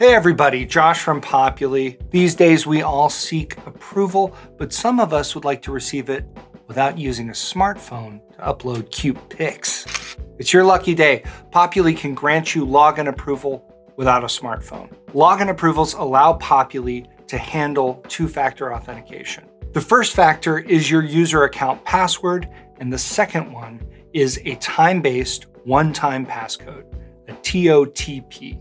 Hey everybody, Josh from Populi. These days we all seek approval, but some of us would like to receive it without using a smartphone to upload cute pics. It's your lucky day. Populi can grant you login approval without a smartphone. Login approvals allow Populi to handle two-factor authentication. The first factor is your user account password, and the second one is a time-based one-time passcode, a TOTP.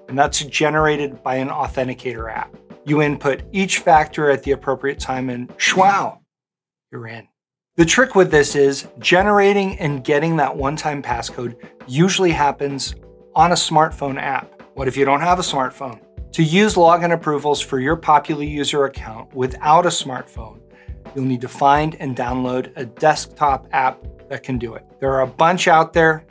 And that's generated by an authenticator app. You input each factor at the appropriate time and shwow, you're in. The trick with this is generating and getting that one-time passcode usually happens on a smartphone app. What if you don't have a smartphone? To use login approvals for your Populi user account without a smartphone, you'll need to find and download a desktop app that can do it. There are a bunch out there,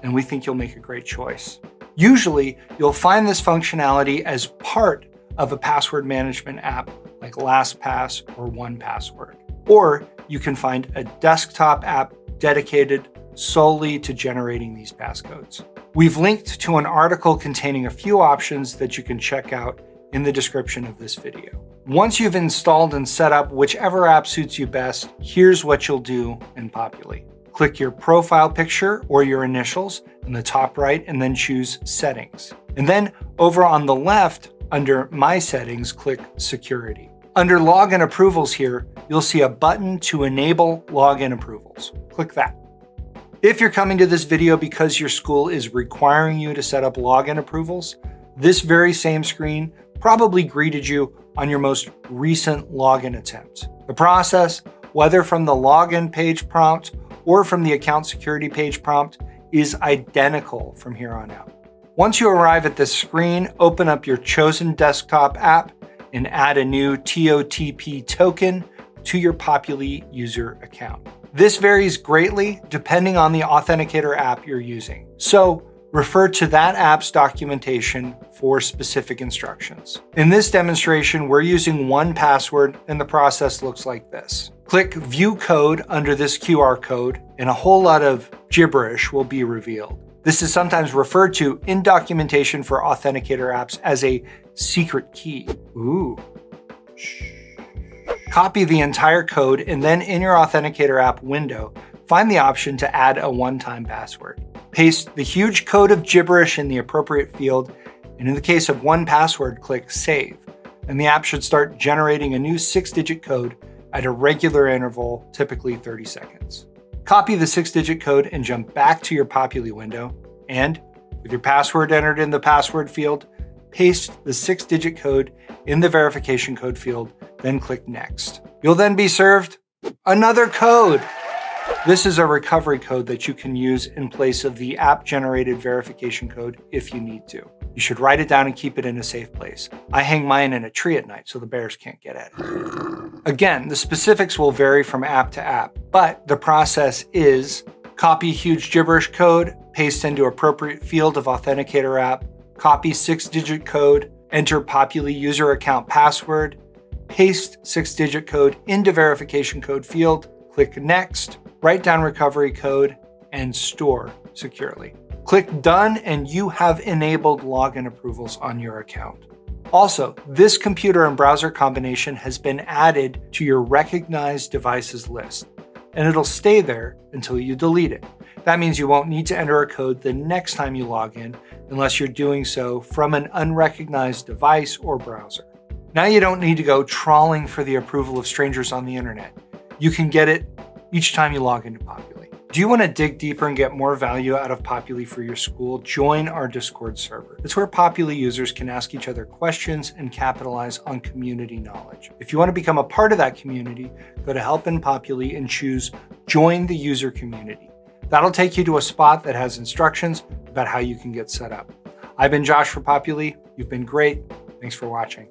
and we think you'll make a great choice. Usually, you'll find this functionality as part of a password management app like LastPass or 1Password. Or you can find a desktop app dedicated solely to generating these passcodes. We've linked to an article containing a few options that you can check out in the description of this video. Once you've installed and set up whichever app suits you best, here's what you'll do in Populi. Click your profile picture or your initials in the top right and then choose Settings. And then over on the left, under My Settings, click Security. Under Login Approvals here, you'll see a button to enable login approvals. Click that. If you're coming to this video because your school is requiring you to set up login approvals, this very same screen probably greeted you on your most recent login attempt. The process, whether from the login page prompt or from the account security page prompt, is identical from here on out. Once you arrive at this screen, open up your chosen desktop app and add a new TOTP token to your Populi user account. This varies greatly depending on the authenticator app you're using. So refer to that app's documentation for specific instructions. In this demonstration, we're using 1Password and the process looks like this. Click View Code under this QR code and a whole lot of gibberish will be revealed. This is sometimes referred to in documentation for authenticator apps as a secret key. Ooh. Shh. Copy the entire code and then in your authenticator app window, find the option to add a one-time password. Paste the huge code of gibberish in the appropriate field, and in the case of 1Password, click Save, and the app should start generating a new 6-digit code at a regular interval, typically 30 seconds. Copy the 6-digit code and jump back to your Populi window, and with your password entered in the password field, paste the 6-digit code in the verification code field, then click Next. You'll then be served another code. This is a recovery code that you can use in place of the app-generated verification code if you need to. You should write it down and keep it in a safe place. I hang mine in a tree at night so the bears can't get at it. Again, the specifics will vary from app to app, but the process is copy huge gibberish code, paste into appropriate field of authenticator app, copy 6-digit code, enter Populi user account password, paste 6-digit code into verification code field, click Next, write down recovery code, and store securely. Click Done and you have enabled login approvals on your account. Also, this computer and browser combination has been added to your recognized devices list, and it'll stay there until you delete it. That means you won't need to enter a code the next time you log in unless you're doing so from an unrecognized device or browser. Now you don't need to go trawling for the approval of strangers on the internet. You can get it each time you log into Populi. Do you want to dig deeper and get more value out of Populi for your school? Join our Discord server. It's where Populi users can ask each other questions and capitalize on community knowledge. If you want to become a part of that community, go to Help in Populi and choose Join the User Community. That'll take you to a spot that has instructions about how you can get set up. I've been Josh for Populi. You've been great. Thanks for watching.